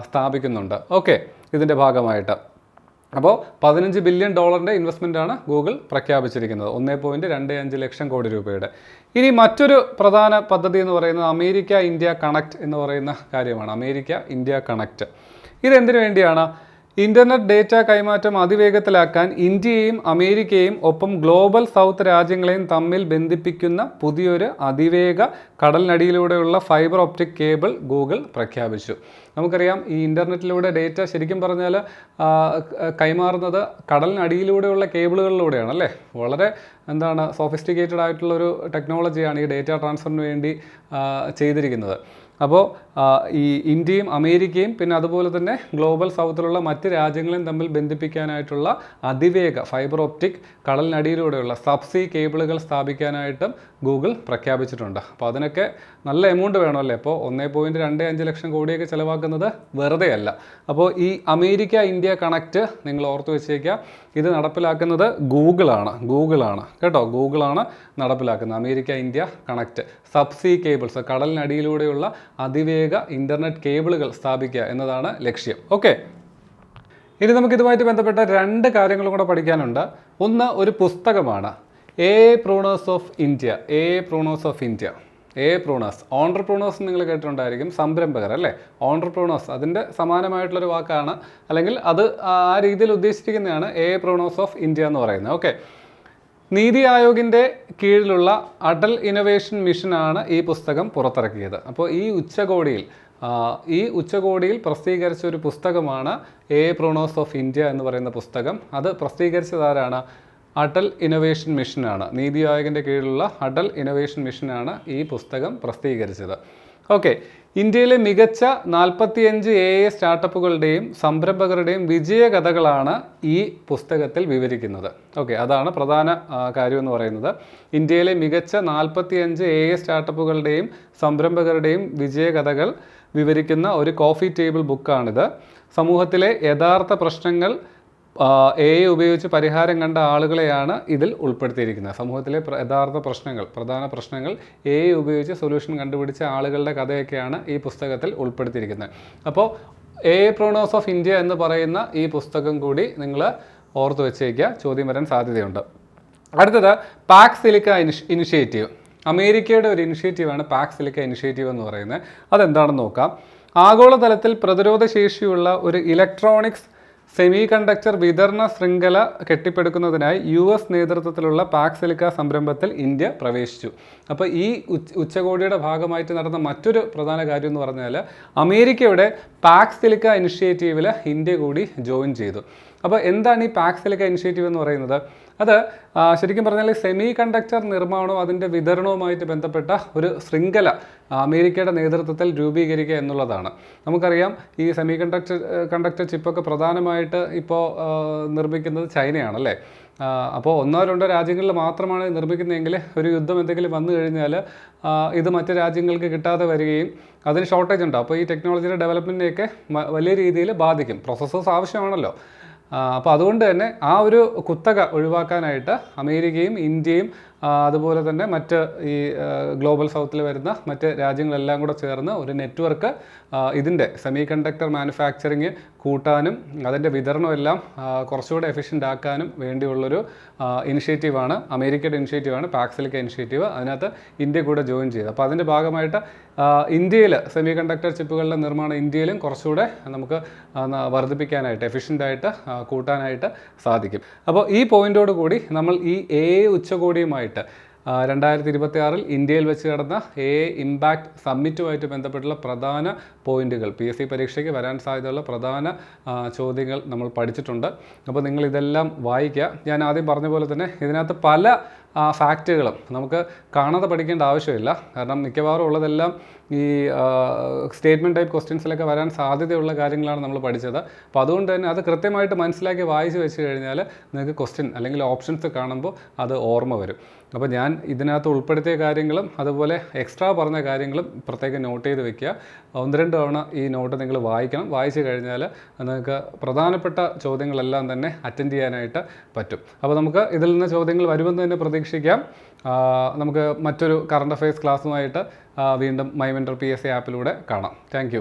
സ്ഥാപിക്കുന്നുണ്ട്. ഓക്കെ, ഇതിൻ്റെ ഭാഗമായിട്ട് അപ്പോൾ $15 ബില്യൺ ഇൻവെസ്റ്റ്മെൻറ്റാണ് ഗൂഗിൾ പ്രഖ്യാപിച്ചിരിക്കുന്നത്, 1.25 ലക്ഷം കോടി രൂപയുടെ. ഇനി മറ്റൊരു പ്രധാന പദ്ധതി എന്ന് പറയുന്നത് അമേരിക്ക ഇന്ത്യ കണക്റ്റ് എന്ന് പറയുന്ന കാര്യമാണ്. അമേരിക്ക ഇന്ത്യ കണക്റ്റ് ഇതെന്തിനു വേണ്ടിയാണ്? ഇൻ്റർനെറ്റ് ഡേറ്റ കൈമാറ്റം അതിവേഗത്തിലാക്കാൻ ഇന്ത്യയെയും അമേരിക്കയും ഒപ്പം ഗ്ലോബൽ സൗത്ത് രാജ്യങ്ങളെയും തമ്മിൽ ബന്ധിപ്പിക്കുന്ന പുതിയൊരു അതിവേഗ കടലിനടിയിലൂടെയുള്ള ഫൈബർ ഒപ്റ്റിക് കേബിൾ ഗൂഗിൾ പ്രഖ്യാപിച്ചു. നമുക്കറിയാം, ഈ ഇൻ്റർനെറ്റിലൂടെ ഡേറ്റ ശരിക്കും പറഞ്ഞാൽ കൈമാറുന്നത് കടലിനടിയിലൂടെയുള്ള കേബിളുകളിലൂടെയാണ് അല്ലേ. വളരെ സോഫിസ്റ്റിക്കേറ്റഡ് ആയിട്ടുള്ളൊരു ടെക്നോളജിയാണ് ഈ ഡേറ്റ ട്രാൻസ്ഫറിന് വേണ്ടി ചെയ്തിരിക്കുന്നത്. അപ്പോൾ ഈ ഇന്ത്യയും അമേരിക്കയും പിന്നെ അതുപോലെ തന്നെ ഗ്ലോബൽ സൗത്തിലുള്ള മറ്റ് രാജ്യങ്ങളെയും തമ്മിൽ ബന്ധിപ്പിക്കാനായിട്ടുള്ള അതിവേഗ ഫൈബർ ഒപ്റ്റിക് കടലിനടിയിലൂടെയുള്ള സബ്സീ കേബിളുകൾ സ്ഥാപിക്കാനായിട്ടും ഗൂഗിൾ പ്രഖ്യാപിച്ചിട്ടുണ്ട്. അപ്പോൾ അതിനൊക്കെ നല്ല എമൗണ്ട് വേണമല്ലേ. അപ്പോൾ 1.25 ലക്ഷം കോടിയൊക്കെ ചിലവാക്കുന്നത് വെറുതെ അല്ല. അപ്പോൾ ഈ അമേരിക്ക ഇന്ത്യ കണക്റ്റ് നിങ്ങൾ ഓർത്ത് വെച്ചേക്കുക. ഇത് നടപ്പിലാക്കുന്നത് ഗൂഗിളാണ് കേട്ടോ. ഗൂഗിളാണ് നടപ്പിലാക്കുന്നത് അമേരിക്ക ഇന്ത്യ കണക്റ്റ്. സബ്സീ കേബിൾസ്, കടലിനടിയിലൂടെയുള്ള അതിവേഗ ഇൻ്റർനെറ്റ് കേബിളുകൾ സ്ഥാപിക്കുക എന്നതാണ് ലക്ഷ്യം. ഓക്കെ, ഇനി നമുക്കിതുമായിട്ട് ബന്ധപ്പെട്ട 2 കാര്യങ്ങളും കൂടെ പഠിക്കാനുണ്ട്. ഒന്ന് ഒരു പുസ്തകമാണ്, പ്രൂണേഴ്സ് ഓഫ് ഇന്ത്യ. ഓൺട്രപ്രൂണേഴ്സ് നിങ്ങൾ കേട്ടിട്ടുണ്ടായിരിക്കും, സംരംഭകർ അല്ലേ. ഓൺട്രപ്രൂണേഴ്സ് അതിൻ്റെ സമാനമായിട്ടുള്ളൊരു വാക്കാണ്, അല്ലെങ്കിൽ അത് ആ രീതിയിൽ ഉദ്ദേശിച്ചിരിക്കുന്നതാണ് പ്രൂണേഴ്സ് ഓഫ് ഇന്ത്യ എന്ന് പറയുന്നത്. ഓക്കെ, നീതി ആയോഗിൻ്റെ കീഴിലുള്ള അടൽ ഇന്നൊവേഷൻ മിഷനാണ് ഈ പുസ്തകം പുറത്തിറക്കിയത്. അപ്പോൾ ഈ ഉച്ചകോടിയിൽ പ്രസിദ്ധീകരിച്ച ഒരു പുസ്തകമാണ് പ്രൂണേഴ്സ് ഓഫ് ഇന്ത്യ എന്ന് പറയുന്ന പുസ്തകം. അത് പ്രസിദ്ധീകരിച്ചതാരാണ്? അടൽ ഇന്നൊവേഷൻ മിഷനാണ്. നീതി ആയോഗിൻ്റെ കീഴിലുള്ള അടൽ ഇന്നൊവേഷൻ മിഷനാണ് ഈ പുസ്തകം പ്രസിദ്ധീകരിച്ചത്. ഓക്കെ, ഇന്ത്യയിലെ മികച്ച 45 സ്റ്റാർട്ടപ്പുകളുടെയും സംരംഭകരുടെയും വിജയകഥകളാണ് ഈ പുസ്തകത്തിൽ വിവരിക്കുന്നത്. ഓക്കെ, അതാണ് പ്രധാന കാര്യം എന്ന് പറയുന്നത്. ഇന്ത്യയിലെ മികച്ച 45 സ്റ്റാർട്ടപ്പുകളുടെയും സംരംഭകരുടെയും വിജയകഥകൾ വിവരിക്കുന്ന ഒരു കോഫി ടേബിൾ ബുക്കാണിത്. സമൂഹത്തിലെ യഥാർത്ഥ പ്രശ്നങ്ങൾ ഉപയോഗിച്ച് പരിഹാരം കണ്ട ആളുകളെയാണ് ഇതിൽ ഉൾപ്പെടുത്തിയിരിക്കുന്നത്. സമൂഹത്തിലെ യഥാർത്ഥ പ്രധാന പ്രശ്നങ്ങൾ ഉപയോഗിച്ച് സൊല്യൂഷൻ കണ്ടുപിടിച്ച ആളുകളുടെ കഥയൊക്കെയാണ് ഈ പുസ്തകത്തിൽ ഉൾപ്പെടുത്തിയിരിക്കുന്നത്. അപ്പോൾ പ്രൂണേഴ്സ് ഓഫ് ഇന്ത്യ എന്ന് പറയുന്ന ഈ പുസ്തകം കൂടി നിങ്ങൾ ഓർത്ത് വെച്ചേക്കുക, ചോദ്യം വരാൻ സാധ്യതയുണ്ട്. അടുത്തത് പാക് സിലിക്ക ഇനിഷ്യേറ്റീവ്. അമേരിക്കയുടെ ഒരു ഇനിഷ്യേറ്റീവാണ് പാക് സിലിക്ക ഇനിഷ്യേറ്റീവ് എന്ന് പറയുന്നത്. അതെന്താണെന്ന് നോക്കാം. ആഗോളതലത്തിൽ പ്രതിരോധ ശേഷിയുള്ള ഒരു ഇലക്ട്രോണിക്സ് സെമി കണ്ടക്ടർ വിതരണ ശൃംഖല കെട്ടിപ്പടുക്കുന്നതിനായി US നേതൃത്വത്തിലുള്ള പാക് സിലിക്ക സംരംഭത്തിൽ ഇന്ത്യ പ്രവേശിച്ചു. അപ്പോൾ ഈ ഉച്ചകോടിയുടെ ഭാഗമായിട്ട് നടന്ന മറ്റൊരു പ്രധാന കാര്യം എന്ന് പറഞ്ഞാൽ അമേരിക്കയുടെ പാക് സിലിക്ക ഇനിഷ്യേറ്റീവിൽ ഇന്ത്യ കൂടി ജോയിൻ ചെയ്തു. അപ്പോൾ എന്താണ് ഈ പാക് സിലിക്ക ഇനിഷ്യേറ്റീവ് എന്ന് പറയുന്നത്? അത് ശരിക്കും പറഞ്ഞാൽ സെമി കണ്ടക്ടർ നിർമ്മാണവും അതിൻ്റെ വിതരണവുമായിട്ട് ബന്ധപ്പെട്ട ഒരു ശൃംഖല അമേരിക്കയുടെ നേതൃത്വത്തിൽ രൂപീകരിക്കുക എന്നുള്ളതാണ്. നമുക്കറിയാം, ഈ സെമി കണ്ടക്ടർ ചിപ്പൊക്കെ പ്രധാനമായിട്ട് ഇപ്പോൾ നിർമ്മിക്കുന്നത് ചൈനയാണല്ലേ. അപ്പോൾ 1-2 രാജ്യങ്ങളിൽ മാത്രമാണ് നിർമ്മിക്കുന്നതെങ്കിൽ ഒരു യുദ്ധം എന്തെങ്കിലും വന്നു കഴിഞ്ഞാൽ ഇത് മറ്റ് രാജ്യങ്ങൾക്ക് കിട്ടാതെ വരികയും അതിന് ഷോർട്ടേജ് ഉണ്ടാവും. അപ്പോൾ ഈ ടെക്നോളജിയുടെ ഡെവലപ്മെൻറ്റിനെയൊക്കെ വലിയ രീതിയിൽ ബാധിക്കും. പ്രോസസ്സേഴ്സ് ആവശ്യമാണല്ലോ. അപ്പോൾ അതുകൊണ്ട് തന്നെ ആ ഒരു കുത്തക ഒഴിവാക്കാനായിട്ട് അമേരിക്കയും ഇന്ത്യയും അതുപോലെ തന്നെ മറ്റ് ഈ ഗ്ലോബൽ സൗത്തിൽ വരുന്ന മറ്റ് രാജ്യങ്ങളെല്ലാം കൂടെ ചേർന്ന് ഒരു നെറ്റ്വർക്ക് ഇതിൻ്റെ സെമി കണ്ടക്ടർ മാനുഫാക്ചറിങ് കൂട്ടാനും അതിൻ്റെ വിതരണമെല്ലാം കുറച്ചുകൂടെ എഫിഷ്യൻ്റ് ആക്കാനും വേണ്ടിയുള്ളൊരു ഇനിഷ്യേറ്റീവാണ്, അമേരിക്കയുടെ ഇനിഷ്യേറ്റീവാണ് പാക് സിലിക്ക ഇനിഷ്യേറ്റീവ്. അതിനകത്ത് ഇന്ത്യ കൂടെ ജോയിൻ ചെയ്തു. അപ്പോൾ അതിൻ്റെ ഭാഗമായിട്ട് ഇന്ത്യയിൽ സെമി കണ്ടക്ടർ ചിപ്പുകളുടെ നിർമ്മാണം ഇന്ത്യയിലും കുറച്ചുകൂടെ നമുക്ക് വർദ്ധിപ്പിക്കാനായിട്ട് എഫിഷ്യൻ്റായിട്ട് കൂട്ടാനായിട്ട് സാധിക്കും. അപ്പോൾ ഈ പോയിൻ്റോട് കൂടി നമ്മൾ ഈ ഉച്ചകോടിയുമായിട്ട് 2026 ഇന്ത്യയിൽ വെച്ച് നടന്ന ഇമ്പാക്ട് സമ്മിറ്റുമായിട്ട് ബന്ധപ്പെട്ടുള്ള പ്രധാന പോയിന്റുകൾ PSC പരീക്ഷയ്ക്ക് വരാൻ സാധ്യതയുള്ള പ്രധാന ചോദ്യങ്ങൾ നമ്മൾ പഠിച്ചിട്ടുണ്ട്. അപ്പോൾ നിങ്ങൾ ഇതെല്ലാം വായിക്കുക. ഞാൻ ആദ്യം പറഞ്ഞ പോലെ തന്നെ ഇതിനകത്ത് പല ഫാക്റ്റുകളും നമുക്ക് കാണാതെ പഠിക്കേണ്ട ആവശ്യമില്ല. കാരണം മിക്കവാറും ഉള്ളതെല്ലാം ഈ സ്റ്റേറ്റ്മെൻറ്റ് ടൈപ്പ് ക്വസ്റ്റ്യൻസിലൊക്കെ വരാൻ സാധ്യതയുള്ള കാര്യങ്ങളാണ് നമ്മൾ പഠിച്ചത്. അപ്പോൾ അതുകൊണ്ട് തന്നെ അത് കൃത്യമായിട്ട് മനസ്സിലാക്കി വായിച്ച് വെച്ച് കഴിഞ്ഞാൽ നിങ്ങൾക്ക് ക്വസ്റ്റ്യൻ അല്ലെങ്കിൽ ഓപ്ഷൻസ് കാണുമ്പോൾ അത് ഓർമ്മ വരും. അപ്പോൾ ഞാൻ ഇതിനകത്ത് ഉൾപ്പെടുത്തിയ കാര്യങ്ങളും അതുപോലെ എക്സ്ട്രാ പറഞ്ഞ കാര്യങ്ങളും പ്രത്യേകം നോട്ട് ചെയ്ത് വെക്കുക. 1-2 തവണ ഈ നോട്ട് നിങ്ങൾ വായിക്കണം. വായിച്ചു കഴിഞ്ഞാൽ നിങ്ങൾക്ക് പ്രധാനപ്പെട്ട ചോദ്യങ്ങളെല്ലാം തന്നെ അറ്റൻഡ് ചെയ്യാനായിട്ട് പറ്റും. അപ്പോൾ നമുക്ക് ഇതിൽ നിന്ന് ചോദ്യങ്ങൾ വരുമെന്ന് തന്നെ പ്രതീക്ഷിക്കാം. നമുക്ക് മറ്റൊരു കറണ്ട് അഫയേഴ്സ് ക്ലാസ്സുമായിട്ട് വീണ്ടും മൈ മെൻറ്റർ PSC ആപ്പിലൂടെ കാണാം. താങ്ക്